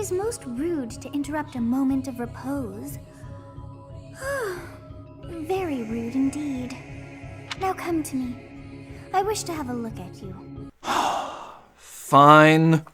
is most rude to interrupt a moment of repose. Very rude indeed. Now come to me. I wish to have a look at you. Fine.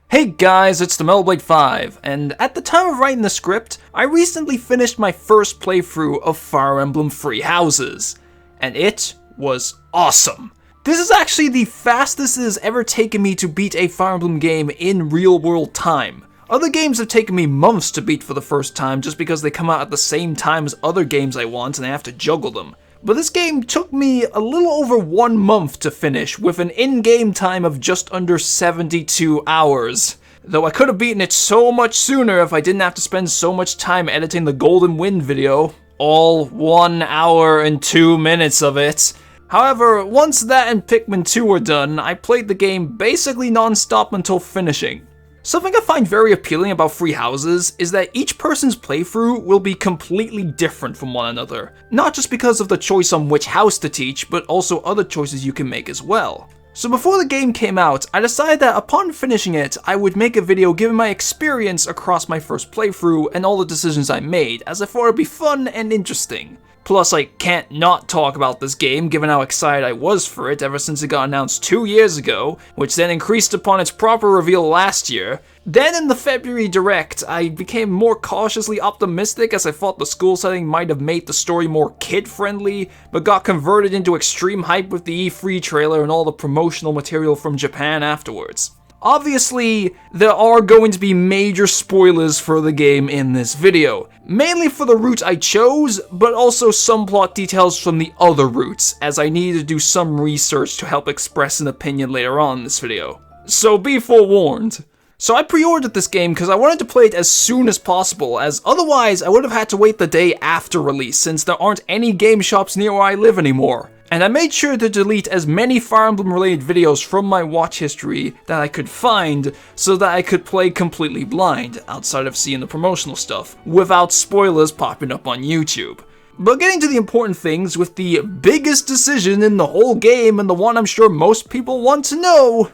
Hey guys, it's the Metalblade 5, and at the time of writing the script, I recently finished my first playthrough of Fire Emblem Free Houses, and it was awesome. This is actually the fastest it has ever taken me to beat a Fire Emblem game in real-world time. Other games have taken me months to beat for the first time just because they come out at the same time as other games I want and I have to juggle them. But this game took me a little over 1 month to finish, with an in-game time of just under 72 hours. Though I could have beaten it so much sooner if I didn't have to spend so much time editing the Golden Wind video. All 1 hour and 2 minutes of it. However, once that and Pikmin 2 were done, I played the game basically non-stop until finishing. Something I find very appealing about Free Houses is that each person's playthrough will be completely different from one another, not just because of the choice on which house to teach, but also other choices you can make as well. So before the game came out, I decided that upon finishing it, I would make a video giving my experience across my first playthrough and all the decisions I made, as I thought it would be fun and interesting. Plus, I can't not talk about this game given how excited I was for it ever since it got announced 2 years ago, which then increased upon its proper reveal last year. Then in the February Direct, I became more cautiously optimistic as I thought the school setting might have made the story more kid-friendly, but got converted into extreme hype with the E3 trailer and all the promotional material from Japan afterwards. Obviously, there are going to be major spoilers for the game in this video, mainly for the route I chose, but also some plot details from the other routes, as I needed to do some research to help express an opinion later on in this video. So be forewarned. So I pre-ordered this game because I wanted to play it as soon as possible, as otherwise I would have had to wait the day after release since there aren't any game shops near where I live anymore. And I made sure to delete as many Fire Emblem related videos from my watch history that I could find so that I could play completely blind, outside of seeing the promotional stuff, without spoilers popping up on YouTube. But getting to the important things with the biggest decision in the whole game and the one I'm sure most people want to know,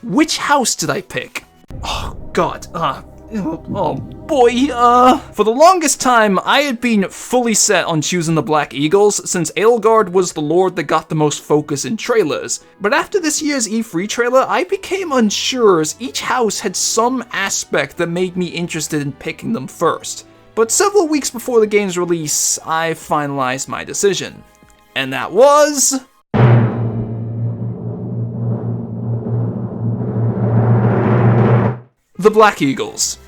which house did I pick? Oh god, oh boy, For the longest time, I had been fully set on choosing the Black Eagles, since Edelgard was the lord that got the most focus in trailers. But after this year's E3 trailer, I became unsure as each house had some aspect that made me interested in picking them first. But several weeks before the game's release, I finalized my decision. And that was... the Black Eagles.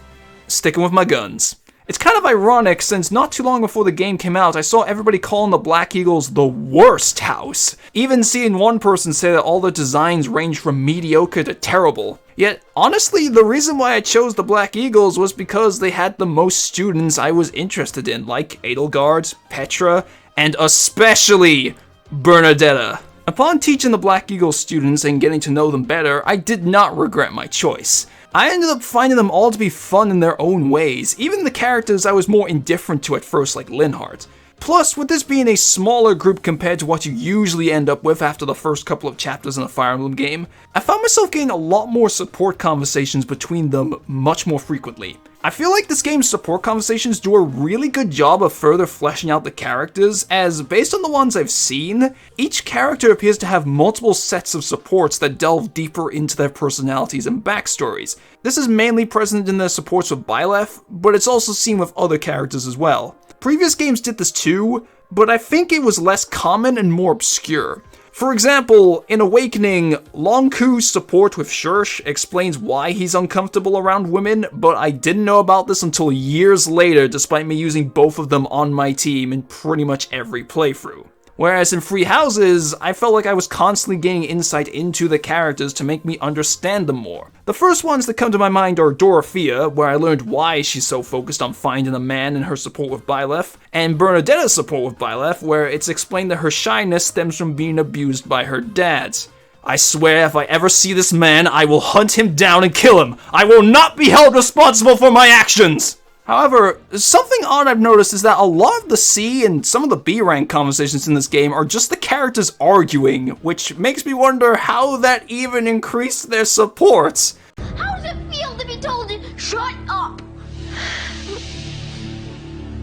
Sticking with my guns. It's kind of ironic since not too long before the game came out, I saw everybody calling the Black Eagles the worst house. Even seeing one person say that all the designs range from mediocre to terrible. Yet, honestly, the reason why I chose the Black Eagles was because they had the most students I was interested in, like Edelgard, Petra, and especially Bernadetta. Upon teaching the Black Eagles students and getting to know them better, I did not regret my choice. I ended up finding them all to be fun in their own ways, even the characters I was more indifferent to at first, like Linhardt. Plus, with this being a smaller group compared to what you usually end up with after the first couple of chapters in a Fire Emblem game, I found myself getting a lot more support conversations between them much more frequently. I feel like this game's support conversations do a really good job of further fleshing out the characters, as based on the ones I've seen, each character appears to have multiple sets of supports that delve deeper into their personalities and backstories. This is mainly present in their supports with Byleth, but it's also seen with other characters as well. Previous games did this too, but I think it was less common and more obscure. For example, in Awakening, Longku's support with Shursh explains why he's uncomfortable around women, but I didn't know about this until years later despite me using both of them on my team in pretty much every playthrough. Whereas in Free Houses, I felt like I was constantly gaining insight into the characters to make me understand them more. The first ones that come to my mind are Dorothea, where I learned why she's so focused on finding a man and her support with Byleth, and Bernadetta's support with Byleth, where it's explained that her shyness stems from being abused by her dad. I swear if I ever see this man, I will hunt him down and kill him. I will not be held responsible for my actions! However, something odd I've noticed is that a lot of the C and some of the B rank conversations in this game are just the characters arguing, which makes me wonder how that even increased their support. How does it feel to be told Shut up!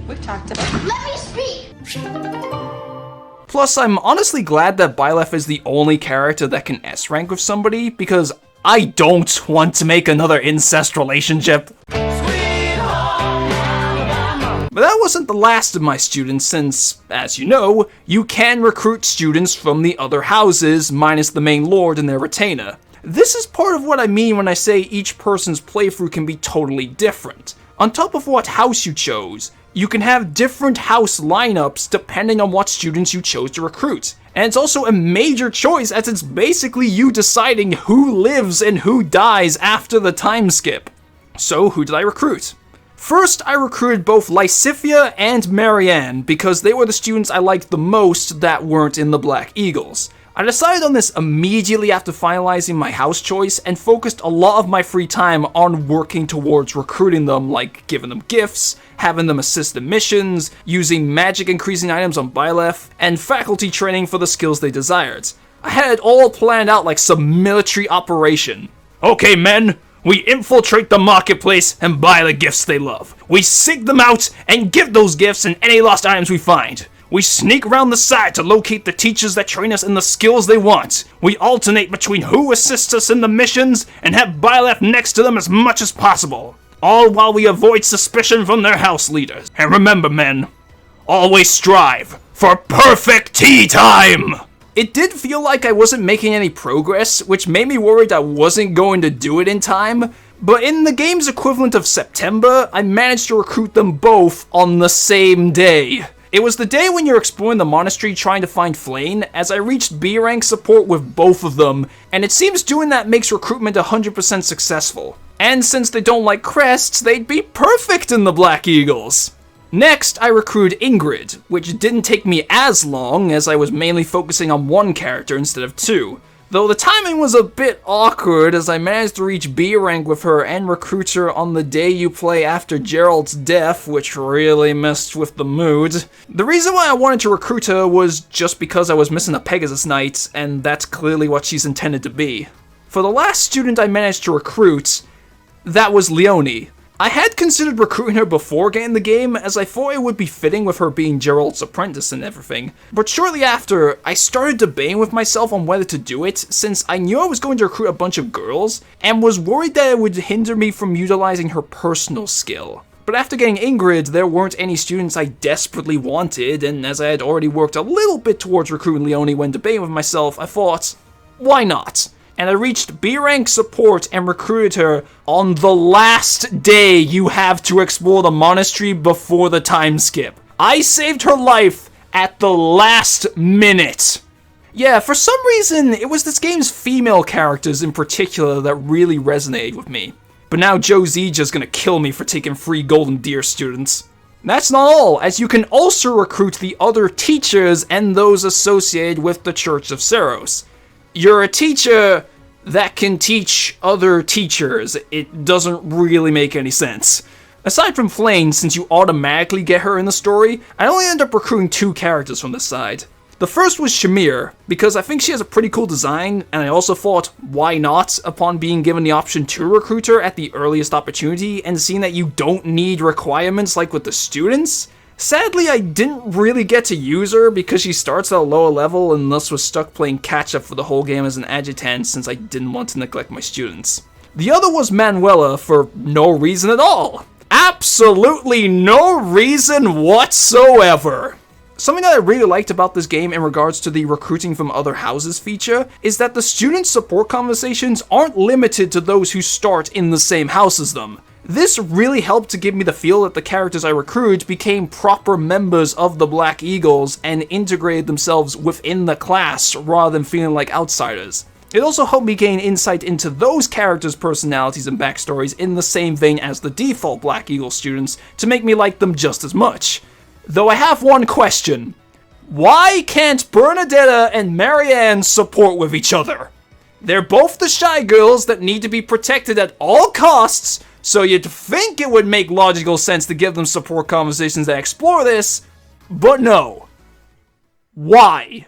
We've talked about. Let me speak! Plus, I'm honestly glad that Byleth is the only character that can S-rank with somebody, because I don't want to make another incest relationship. But that wasn't the last of my students since, as you know, you can recruit students from the other houses, minus the main lord and their retainer. This is part of what I mean when I say each person's playthrough can be totally different. On top of what house you chose, you can have different house lineups depending on what students you chose to recruit. And it's also a major choice as it's basically you deciding who lives and who dies after the time skip. So who did I recruit? First, I recruited both Lysithia and Marianne because they were the students I liked the most that weren't in the Black Eagles. I decided on this immediately after finalizing my house choice and focused a lot of my free time on working towards recruiting them, like giving them gifts, having them assist in missions, using magic increasing items on Byleth, and faculty training for the skills they desired. I had it all planned out like some military operation. Okay men, we infiltrate the marketplace and buy the gifts they love. We seek them out and give those gifts and any lost items we find. We sneak around the side to locate the teachers that train us in the skills they want. We alternate between who assists us in the missions and have Byleth next to them as much as possible. All while we avoid suspicion from their house leaders. And remember men, always strive for perfect tea time! It did feel like I wasn't making any progress, which made me worried I wasn't going to do it in time, but in the game's equivalent of September, I managed to recruit them both on the same day. It was the day when you're exploring the monastery trying to find Flane, as I reached B rank support with both of them, and it seems doing that makes recruitment 100% successful. And since they don't like crests, they'd be perfect in the Black Eagles! Next, I recruited Ingrid, which didn't take me as long as I was mainly focusing on one character instead of two. Though the timing was a bit awkward as I managed to reach B rank with her and recruit her on the day you play after Gerald's death, which really messed with the mood. The reason why I wanted to recruit her was just because I was missing a Pegasus Knight, and that's clearly what she's intended to be. For the last student I managed to recruit, that was Leonie. I had considered recruiting her before getting the game, as I thought it would be fitting with her being Gerald's apprentice and everything. But shortly after, I started debating with myself on whether to do it, since I knew I was going to recruit a bunch of girls, and was worried that it would hinder me from utilizing her personal skill. But after getting Ingrid, there weren't any students I desperately wanted, and as I had already worked a little bit towards recruiting Leonie when debating with myself, I thought, why not? And I reached B rank support and recruited her on the last day you have to explore the monastery before the time skip. I saved her life at the last minute. Yeah, for some reason, it was this game's female characters in particular that really resonated with me. But now Josie's gonna kill me for taking free Golden Deer students. That's not all, as you can also recruit the other teachers and those associated with the Church of Seros. You're a teacher that can teach other teachers. It doesn't really make any sense. Aside from Flane, since you automatically get her in the story, I only end up recruiting two characters from this side. The first was Shamir, because I think she has a pretty cool design, and I also thought, why not, upon being given the option to recruit her at the earliest opportunity, and seeing that you don't need requirements like with the students. Sadly, I didn't really get to use her because she starts at a lower level and thus was stuck playing catch-up for the whole game as an adjutant since I didn't want to neglect my students. The other was Manuela for no reason at all. Absolutely no reason whatsoever. Something that I really liked about this game in regards to the recruiting from other houses feature is that the student support conversations aren't limited to those who start in the same house as them. This really helped to give me the feel that the characters I recruited became proper members of the Black Eagles and integrated themselves within the class rather than feeling like outsiders. It also helped me gain insight into those characters' personalities and backstories in the same vein as the default Black Eagle students to make me like them just as much. Though I have one question. Why can't Bernadetta and Marianne support with each other? They're both the shy girls that need to be protected at all costs, so you'd think it would make logical sense to give them support conversations that explore this, but no. Why?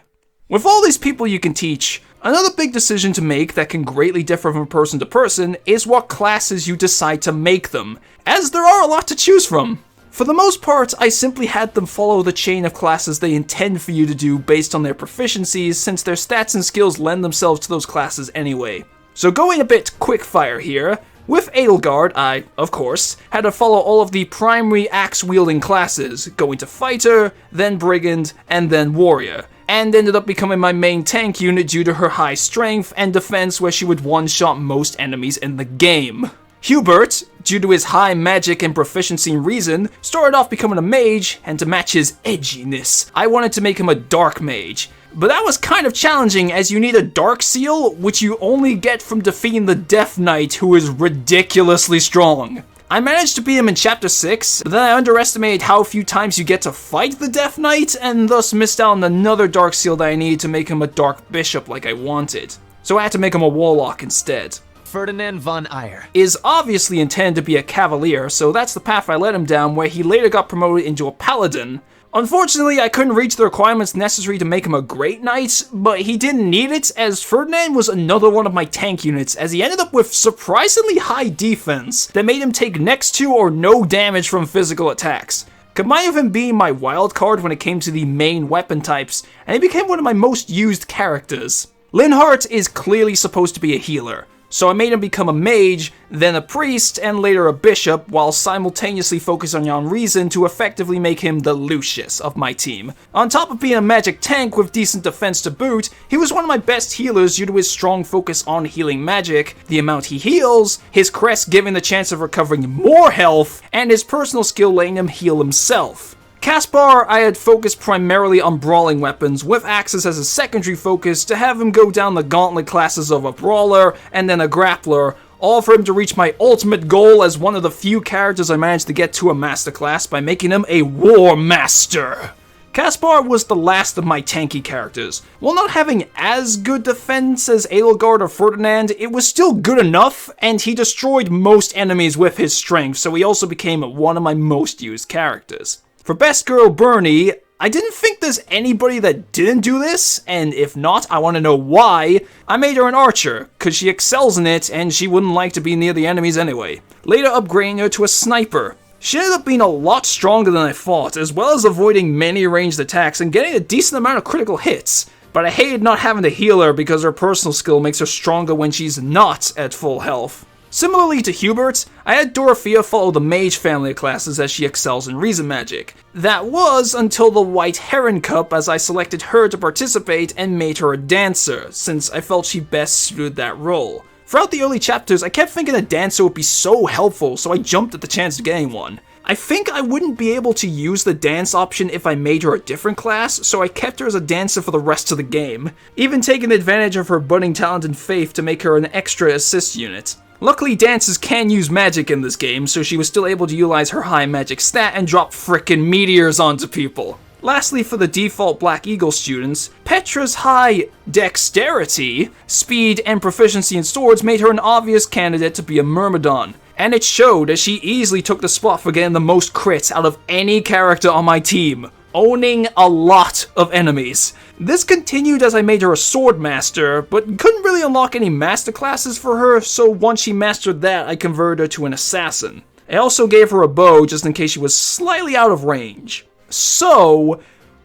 With all these people you can teach, Another big decision to make that can greatly differ from person to person is what classes you decide to make them, as there are a lot to choose from. For the most part, I simply had them follow the chain of classes they intend for you to do based on their proficiencies, since their stats and skills lend themselves to those classes anyway. So going a bit quickfire here, with Edelgard, I, of course, had to follow all of the primary axe-wielding classes, going to Fighter, then Brigand, and then Warrior, and ended up becoming my main tank unit due to her high strength and defense where she would one-shot most enemies in the game. Hubert, due to his high magic and proficiency in reason, started off becoming a mage, and to match his edginess, I wanted to make him a dark mage. But that was kind of challenging as you need a dark seal, which you only get from defeating the Death Knight, who is ridiculously strong. I managed to beat him in Chapter 6, but then I underestimated how few times you get to fight the Death Knight, and thus missed out on another dark seal that I needed to make him a dark bishop like I wanted. So I had to make him a warlock instead. Ferdinand von Eyre is obviously intended to be a cavalier, so that's the path I led him down, where he later got promoted into a paladin. Unfortunately, I couldn't reach the requirements necessary to make him a great knight, but he didn't need it, as Ferdinand was another one of my tank units, as he ended up with surprisingly high defense that made him take next to or no damage from physical attacks. Combined with him being my wild card when it came to the main weapon types, and he became one of my most used characters. Linhardt is clearly supposed to be a healer, so I made him become a mage, then a priest, and later a bishop, while simultaneously focusing on reason to effectively make him the Lucius of my team. On top of being a magic tank with decent defense to boot, he was one of my best healers due to his strong focus on healing magic, the amount he heals, his crest giving the chance of recovering more health, and his personal skill letting him heal himself. Caspar, I had focused primarily on brawling weapons, with axes as a secondary focus to have him go down the gauntlet classes of a brawler and then a grappler, all for him to reach my ultimate goal as one of the few characters I managed to get to a master class by making him a War Master. Caspar was the last of my tanky characters. While not having as good defense as Edelgard or Ferdinand, it was still good enough, and he destroyed most enemies with his strength, so he also became one of my most used characters. For Best Girl Bernie, I didn't think there's anybody that didn't do this, and if not, I want to know why. I made her an archer, cause she excels in it, and she wouldn't like to be near the enemies anyway. Later upgrading her to a sniper. She ended up being a lot stronger than I thought, as well as avoiding many ranged attacks and getting a decent amount of critical hits. But I hated not having to heal her because her personal skill makes her stronger when she's not at full health. Similarly to Hubert, I had Dorothea follow the mage family of classes as she excels in reason magic. That was until the White Heron Cup, as I selected her to participate and made her a dancer, since I felt she best suited that role. Throughout the early chapters, I kept thinking a dancer would be so helpful, so I jumped at the chance of getting one. I think I wouldn't be able to use the dance option if I made her a different class, so I kept her as a dancer for the rest of the game, even taking advantage of her budding talent and faith to make her an extra assist unit. Luckily, dancers can use magic in this game, so she was still able to utilize her high magic stat and drop frickin' meteors onto people. Lastly, for the default Black Eagle students, Petra's high dexterity, speed, and proficiency in swords made her an obvious candidate to be a Myrmidon. And it showed, as she easily took the spot for getting the most crits out of any character on my team, owning a lot of enemies. This continued as I made her a sword master, but couldn't really unlock any master classes for her, so once she mastered that, I converted her to an assassin. I also gave her a bow just in case she was slightly out of range. So,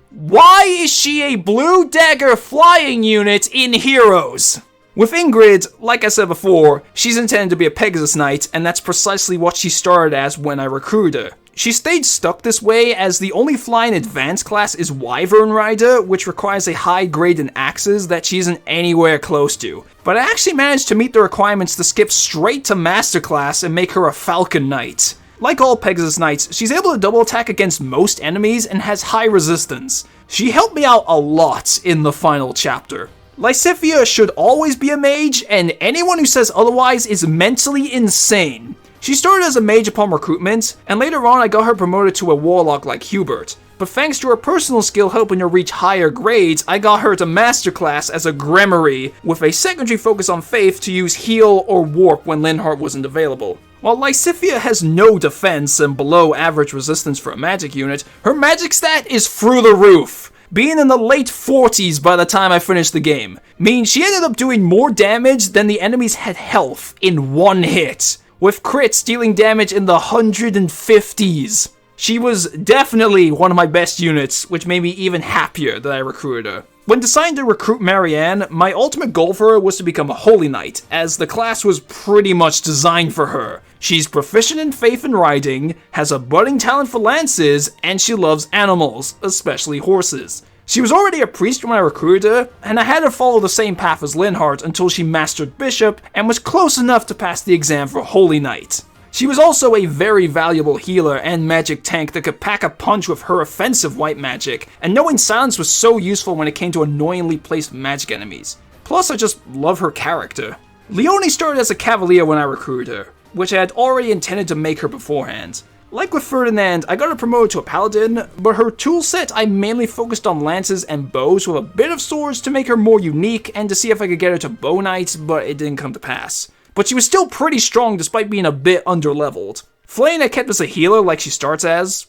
why is she a blue dagger flying unit in Heroes? With Ingrid, like I said before, she's intended to be a Pegasus Knight, and that's precisely what she started as when I recruited her. She stayed stuck this way as the only flying advanced class is Wyvern Rider, which requires a high grade in axes that she isn't anywhere close to. But I actually managed to meet the requirements to skip straight to Master Class and make her a Falcon Knight. Like all Pegasus Knights, she's able to double attack against most enemies and has high resistance. She helped me out a lot in the final chapter. Lysithea should always be a mage, and anyone who says otherwise is mentally insane. She started as a mage upon recruitment, and later on I got her promoted to a warlock like Hubert. But thanks to her personal skill helping her reach higher grades, I got her to master class as a Gremory, with a secondary focus on faith to use heal or warp when Linhardt wasn't available. While Lysithea has no defense and below average resistance for a magic unit, her magic stat is through the roof. being in the late 40s by the time I finished the game. Meaning she ended up doing more damage than the enemies had health in one hit, with crits dealing damage in the 150s. She was definitely one of my best units, which made me even happier that I recruited her. When deciding to recruit Marianne, my ultimate goal for her was to become a Holy Knight, as the class was pretty much designed for her. She's proficient in faith and riding, has a budding talent for lances, and she loves animals, especially horses. She was already a priest when I recruited her, and I had her follow the same path as Linhardt until she mastered Bishop and was close enough to pass the exam for Holy Knight. She was also a very valuable healer and magic tank that could pack a punch with her offensive white magic, and knowing silence was so useful when it came to annoyingly placed magic enemies. Plus, I just love her character. Leonie started as a cavalier when I recruited her, which I had already intended to make her beforehand. Like with Ferdinand, I got her promoted to a paladin, but her toolset I mainly focused on lances and bows with a bit of swords to make her more unique and to see if I could get her to bow knight, but it didn't come to pass. But she was still pretty strong despite being a bit underleveled. Flame I kept as a healer like she starts as.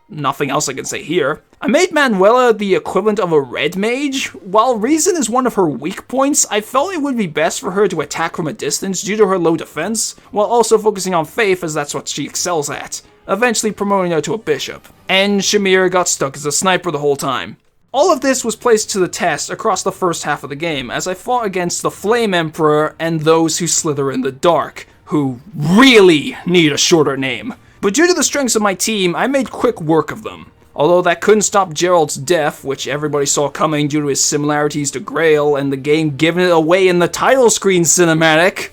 Nothing else I can say here. I made Manuela the equivalent of a red mage. While reason is one of her weak points, I felt it would be best for her to attack from a distance due to her low defense, while also focusing on faith as that's what she excels at, eventually promoting her to a bishop. And Shamir got stuck as a sniper the whole time. All of this was placed to the test across the first half of the game as I fought against the Flame Emperor and those who slither in the dark, who really need a shorter name. But due to the strengths of my team, I made quick work of them. Although that couldn't stop Gerald's death, which everybody saw coming due to his similarities to Grail and the game giving it away in the title screen cinematic.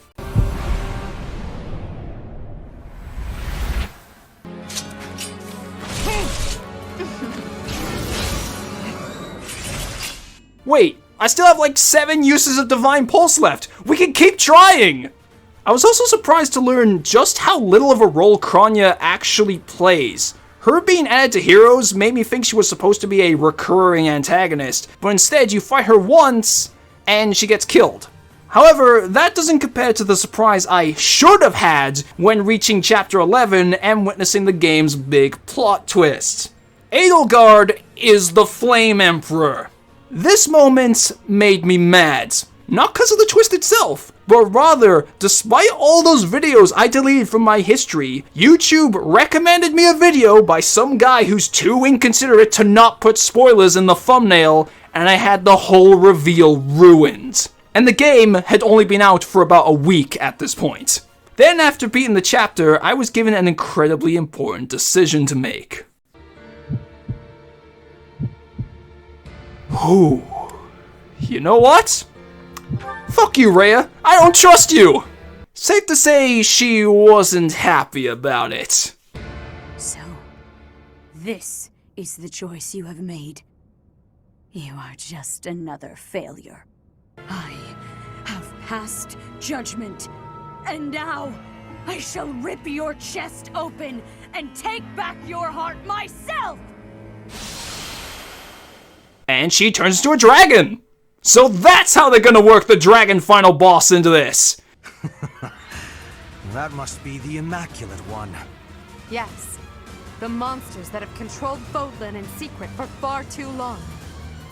Wait, I still have like 7 uses of Divine Pulse left. We can keep trying! I was also surprised to learn just how little of a role Kronya actually plays. Her being added to Heroes made me think she was supposed to be a recurring antagonist, but instead you fight her once, and she gets killed. However, that doesn't compare to the surprise I should have had when reaching Chapter 11 and witnessing the game's big plot twist. Edelgard is the Flame Emperor. This moment made me mad. Not because of the twist itself, but rather, despite all those videos I deleted from my history, YouTube recommended me a video by some guy who's too inconsiderate to not put spoilers in the thumbnail, and I had the whole reveal ruined. And the game had only been out for about a week at this point. Then after beating the chapter, I was given an incredibly important decision to make. Whew. You know what? Fuck you, Rhea. I don't trust you! Safe to say she wasn't happy about it. So, this is the choice you have made. You are just another failure. I have passed judgment, and now I shall rip your chest open and take back your heart myself! And she turns into a dragon! So that's how they're gonna work the dragon final boss into this! That must be the Immaculate One. Yes. The monsters that have controlled Fodlan in secret for far too long.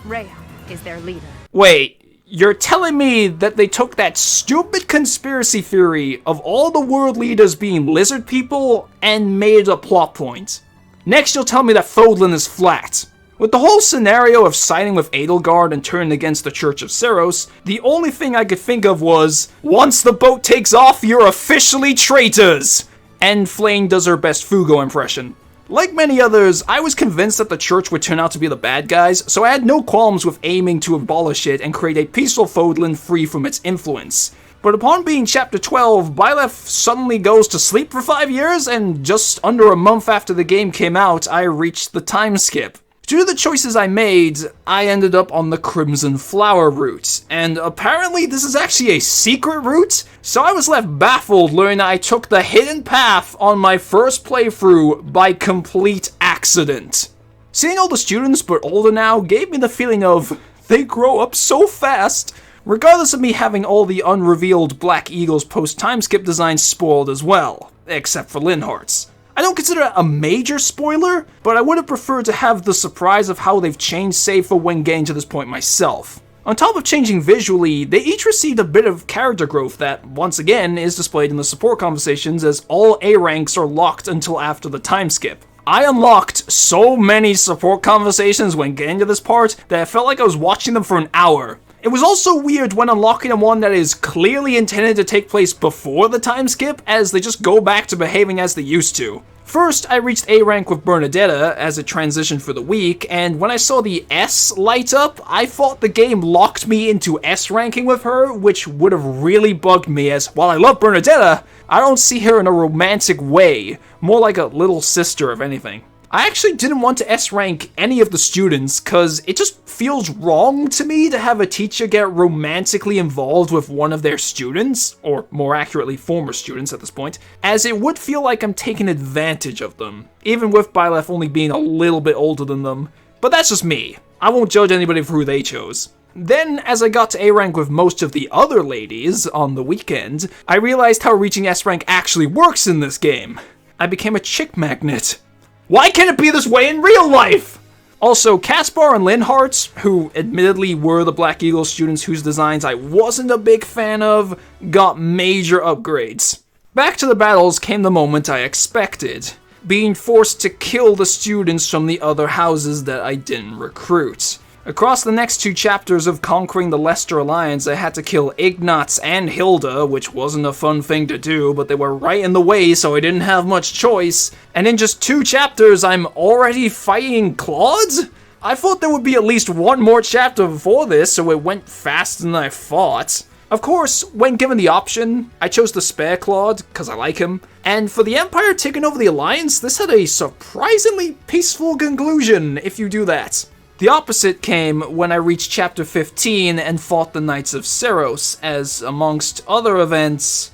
Rhea is their leader. Wait, you're telling me that they took that stupid conspiracy theory of all the world leaders being lizard people and made it a plot point? Next you'll tell me that Fodlan is flat. With the whole scenario of siding with Edelgard and turning against the Church of Seros, the only thing I could think of was, once the boat takes off, you're officially traitors! And Flame does her best Fugo impression. Like many others, I was convinced that the Church would turn out to be the bad guys, so I had no qualms with aiming to abolish it and create a peaceful Fodlan free from its influence. But upon being Chapter 12, Byleth suddenly goes to sleep for 5 years, and just under a month after the game came out, I reached the time skip. Due to the choices I made, I ended up on the Crimson Flower route, and apparently this is actually a secret route, so I was left baffled learning that I took the hidden path on my first playthrough by complete accident. Seeing all the students, but older now, gave me the feeling of, they grow up so fast, regardless of me having all the unrevealed Black Eagles post-time skip designs spoiled as well, except for Linhardt's. I don't consider it a major spoiler, but I would have preferred to have the surprise of how they've changed Seifa when getting to this point myself. On top of changing visually, they each received a bit of character growth that, once again, is displayed in the support conversations as all A ranks are locked until after the time skip. I unlocked so many support conversations when getting to this part that I felt like I was watching them for an hour. It was also weird when unlocking one that is clearly intended to take place before the time skip, as they just go back to behaving as they used to. First, I reached A rank with Bernadetta as it transitioned for the week, and when I saw the S light up, I thought the game locked me into S ranking with her, which would have really bugged me, as while I love Bernadetta, I don't see her in a romantic way, more like a little sister if anything. I actually didn't want to S-rank any of the students, cause it just feels wrong to me to have a teacher get romantically involved with one of their students, or more accurately, former students at this point, as it would feel like I'm taking advantage of them, even with Byleth only being a little bit older than them. But that's just me. I won't judge anybody for who they chose. Then, as I got to A rank with most of the other ladies on the weekend, I realized how reaching S rank actually works in this game. I became a chick magnet. Why can't it be this way in real life? Also, Caspar and Linhart, who admittedly were the Black Eagle students whose designs I wasn't a big fan of, got major upgrades. Back to the battles came the moment I expected, being forced to kill the students from the other houses that I didn't recruit. Across the next 2 chapters of conquering the Leicester Alliance, I had to kill Ignatz and Hilda, which wasn't a fun thing to do, but they were right in the way, so I didn't have much choice. And in just 2 chapters, I'm already fighting Claude? I thought there would be at least 1 more chapter before this, so it went faster than I thought. Of course, when given the option, I chose to spare Claude, because I like him. And for the Empire taking over the Alliance, this had a surprisingly peaceful conclusion, if you do that. The opposite came when I reached chapter 15 and fought the Knights of Seros, as amongst other events,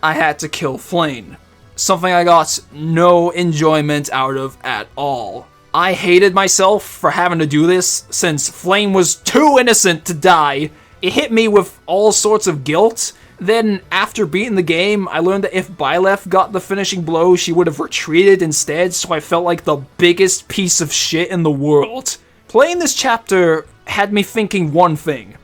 I had to kill Flame. Something I got no enjoyment out of at all. I hated myself for having to do this, since Flame was too innocent to die. It hit me with all sorts of guilt. Then, after beating the game, I learned that if Byleth got the finishing blow, she would have retreated instead, so I felt like the biggest piece of shit in the world. Playing this chapter had me thinking one thing.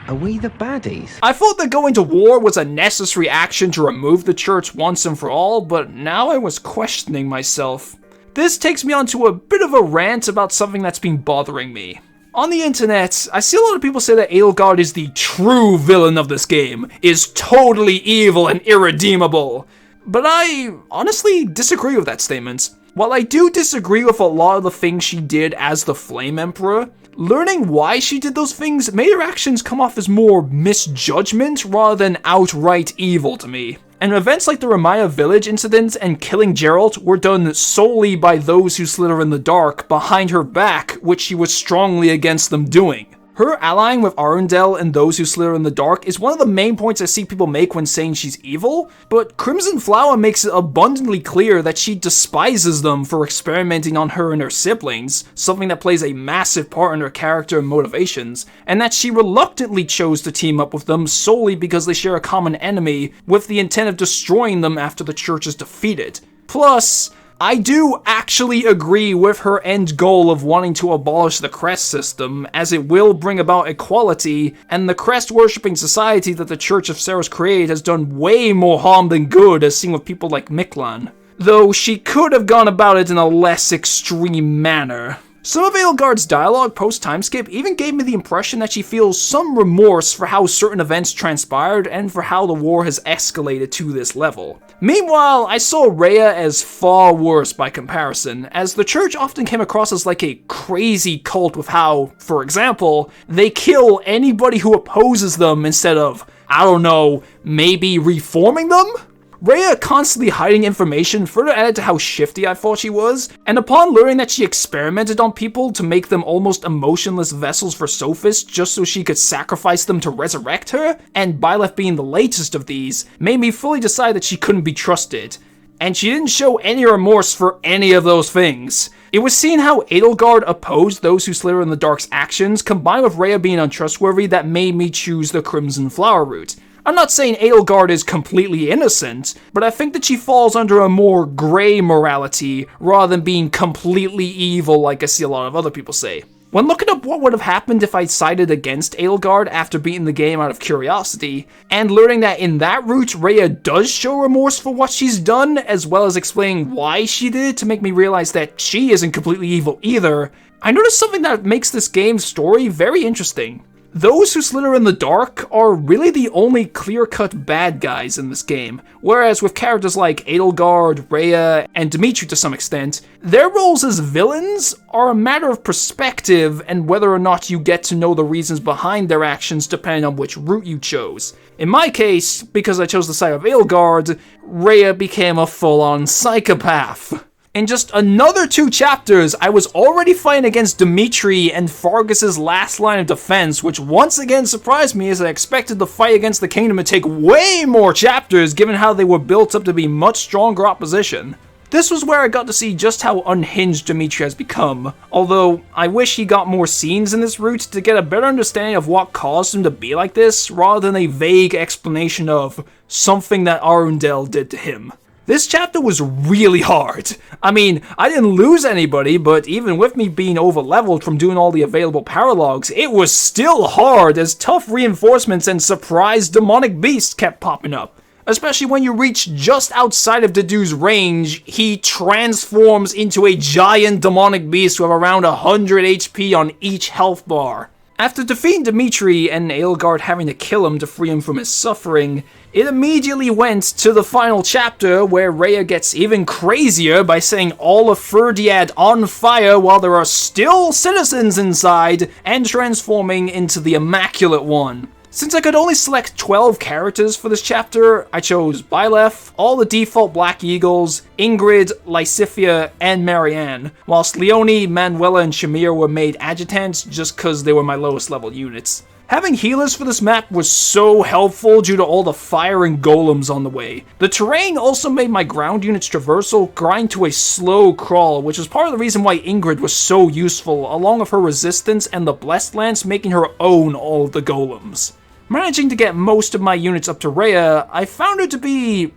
Are we the baddies? I thought that going to war was a necessary action to remove the church once and for all, but now I was questioning myself. This takes me onto a bit of a rant about something that's been bothering me. On the internet, I see a lot of people say that Edelgard is the true villain of this game, is totally evil and irredeemable. But I honestly disagree with that statement. While I do disagree with a lot of the things she did as the Flame Emperor, learning why she did those things made her actions come off as more misjudgment rather than outright evil to me. And events like the Ramaya Village incident and killing Geralt were done solely by those who slither in the dark behind her back, which she was strongly against them doing. Her allying with Arundel and those who slither in the dark is one of the main points I see people make when saying she's evil, but Crimson Flower makes it abundantly clear that she despises them for experimenting on her and her siblings, something that plays a massive part in her character and motivations, and that she reluctantly chose to team up with them solely because they share a common enemy with the intent of destroying them after the church is defeated. Plus, I do actually agree with her end goal of wanting to abolish the crest system, as it will bring about equality, and the crest-worshipping society that the Church of Seros created has done way more harm than good, as seen with people like Miklan. Though she could have gone about it in a less extreme manner. Some of Edelgard's dialogue post-timeskip even gave me the impression that she feels some remorse for how certain events transpired and for how the war has escalated to this level. Meanwhile, I saw Rhea as far worse by comparison, as the church often came across as like a crazy cult with how, for example, they kill anybody who opposes them instead of, I don't know, maybe reforming them? Rhea constantly hiding information further added to how shifty I thought she was, and upon learning that she experimented on people to make them almost emotionless vessels for Sophis just so she could sacrifice them to resurrect her, and Byleth being the latest of these, made me fully decide that she couldn't be trusted. And she didn't show any remorse for any of those things. It was seeing how Edelgard opposed those who slither in the dark's actions, combined with Rhea being untrustworthy, that made me choose the Crimson Flower route. I'm not saying Edelgard is completely innocent, but I think that she falls under a more grey morality rather than being completely evil like I see a lot of other people say. When looking up what would have happened if I sided against Edelgard after beating the game out of curiosity, and learning that in that route Rhea does show remorse for what she's done, as well as explaining why she did it to make me realize that she isn't completely evil either, I noticed something that makes this game's story very interesting. Those who slither in the dark are really the only clear-cut bad guys in this game, whereas with characters like Edelgard, Rhea, and Dimitri to some extent, their roles as villains are a matter of perspective and whether or not you get to know the reasons behind their actions depending on which route you chose. In my case, because I chose the side of Edelgard, Rhea became a full-on psychopath. In just another 2 chapters, I was already fighting against Dimitri and Fargus's last line of defense, which once again surprised me as I expected the fight against the kingdom to take way more chapters given how they were built up to be much stronger opposition. This was where I got to see just how unhinged Dimitri has become, although I wish he got more scenes in this route to get a better understanding of what caused him to be like this, rather than a vague explanation of something that Arundel did to him. This chapter was really hard. I mean, I didn't lose anybody, but even with me being overleveled from doing all the available paralogs, it was still hard as tough reinforcements and surprise demonic beasts kept popping up. Especially when you reach just outside of Dedu's range, he transforms into a giant demonic beast with around 100 HP on each health bar. After defeating Dimitri and Edelgard having to kill him to free him from his suffering, it immediately went to the final chapter where Rhea gets even crazier by setting all of Ferdiad on fire while there are still citizens inside and transforming into the Immaculate One. Since I could only select 12 characters for this chapter, I chose Byleth, all the default Black Eagles, Ingrid, Lysithea, and Marianne, whilst Leone, Manuela, and Shamir were made adjutants just cause they were my lowest level units. Having healers for this map was so helpful due to all the fire and golems on the way. The terrain also made my ground unit's traversal grind to a slow crawl, which was part of the reason why Ingrid was so useful, along with her resistance and the Blessed Lance making her own all of the golems. Managing to get most of my units up to Rhea, I found her to be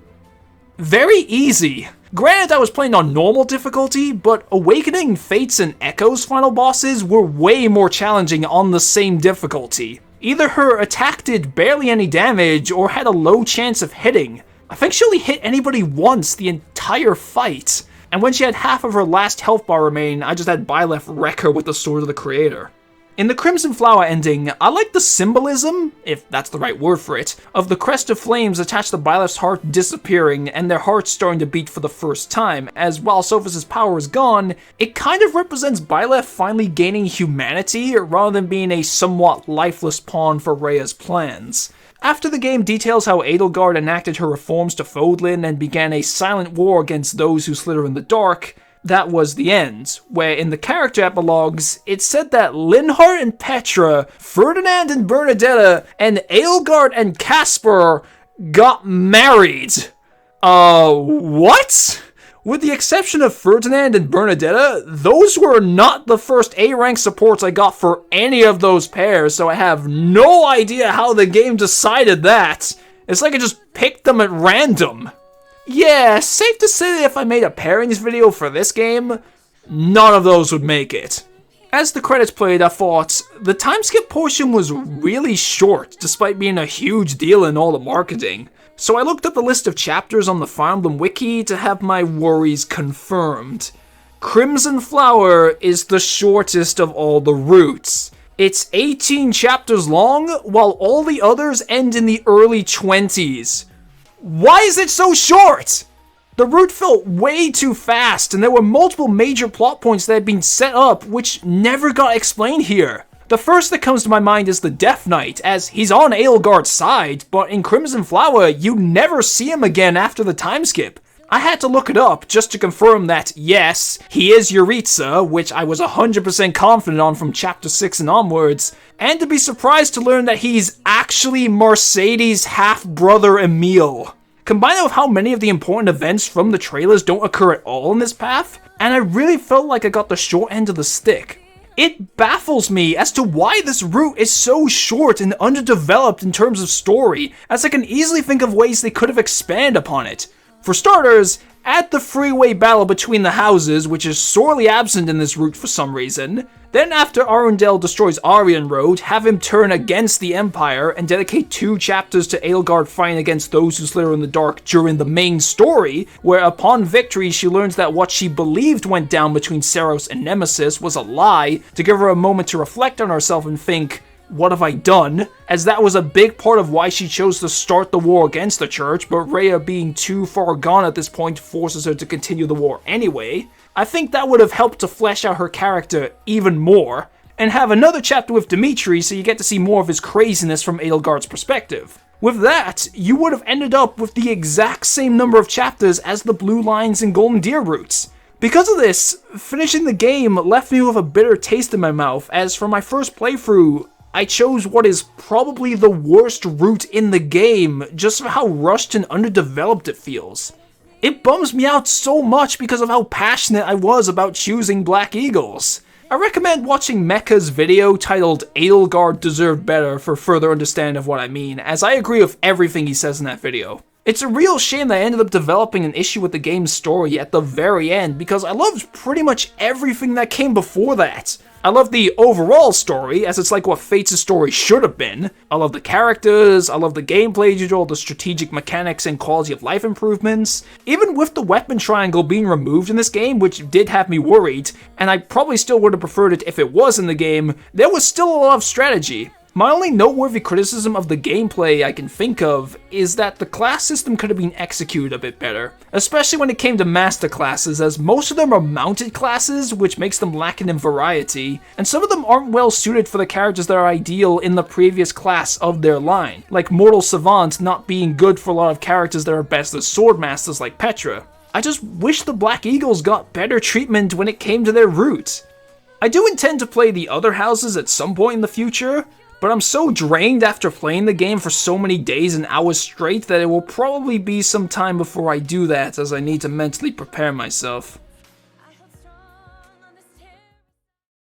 very easy. Granted, I was playing on normal difficulty, but Awakening, Fates, and Echo's final bosses were way more challenging on the same difficulty. Either her attack did barely any damage, or had a low chance of hitting. I think she only hit anybody once the entire fight, and when she had half of her last health bar remaining, I just had Byleth wreck her with the Sword of the Creator. In the Crimson Flower ending, I like the symbolism, if that's the right word for it, of the crest of flames attached to Byleth's heart disappearing and their hearts starting to beat for the first time, as while Sophis' power is gone, it kind of represents Byleth finally gaining humanity rather than being a somewhat lifeless pawn for Rhea's plans. After the game details how Edelgard enacted her reforms to Fodlan and began a silent war against those who slither in the dark, that was the end, where in the character epilogues, it said that Linhardt and Petra, Ferdinand and Bernadetta, and Edelgard and Caspar got married. What? With the exception of Ferdinand and Bernadetta, those were not the first A-rank supports I got for any of those pairs, so I have no idea how the game decided that. It's like I just picked them at random. Yeah, safe to say that if I made a pairings video for this game, none of those would make it. As the credits played, I thought, the time skip portion was really short, despite being a huge deal in all the marketing. So I looked up the list of chapters on the Fire Emblem wiki to have my worries confirmed. Crimson Flower is the shortest of all the routes. It's 18 chapters long, while all the others end in the early 20s. Why is it so short? The route felt way too fast, and there were multiple major plot points that had been set up which never got explained here. The first that comes to my mind is the Death Knight, as he's on Edelgard's side, but in Crimson Flower, you never see him again after the time skip. I had to look it up just to confirm that, yes, he is Yuritsa, which I was 100% confident on from Chapter 6 and onwards, and to be surprised to learn that he's actually Mercedes' half-brother Emil. Combine that with how many of the important events from the trailers don't occur at all in this path, and I really felt like I got the short end of the stick. It baffles me as to why this route is so short and underdeveloped in terms of story, as I can easily think of ways they could have expanded upon it. For starters, add the freeway battle between the houses, which is sorely absent in this route for some reason. Then after Arundel destroys Aryan Road, have him turn against the Empire and dedicate 2 chapters to Edelgard fighting against those who slither in the dark during the main story, where upon victory she learns that what she believed went down between Seros and Nemesis was a lie, to give her a moment to reflect on herself and think, what have I done? As that was a big part of why she chose to start the war against the church, but Rhea being too far gone at this point forces her to continue the war anyway. I think that would have helped to flesh out her character even more, and have another chapter with Dimitri so you get to see more of his craziness from Edelgard's perspective. With that, you would have ended up with the exact same number of chapters as the Blue Lines and Golden Deer routes. Because of this, finishing the game left me with a bitter taste in my mouth, as for my first playthrough, I chose what is probably the worst route in the game, just for how rushed and underdeveloped it feels. It bums me out so much because of how passionate I was about choosing Black Eagles. I recommend watching Mecha's video titled Edelgard Deserved Better for further understanding of what I mean, as I agree with everything he says in that video. It's a real shame that I ended up developing an issue with the game's story at the very end, because I loved pretty much everything that came before that. I love the overall story, as it's like what Fates' story should have been. I love the characters, I love the gameplay due to all the strategic mechanics and quality of life improvements. Even with the weapon triangle being removed in this game, which did have me worried, and I probably still would have preferred it if it was in the game, there was still a lot of strategy. My only noteworthy criticism of the gameplay I can think of is that the class system could have been executed a bit better, especially when it came to master classes, as most of them are mounted classes, which makes them lacking in variety, and some of them aren't well suited for the characters that are ideal in the previous class of their line, like Mortal Savant not being good for a lot of characters that are best as sword masters like Petra. I just wish the Black Eagles got better treatment when it came to their route. I do intend to play the other houses at some point in the future, but I'm so drained after playing the game for so many days and hours straight that it will probably be some time before I do that, as I need to mentally prepare myself.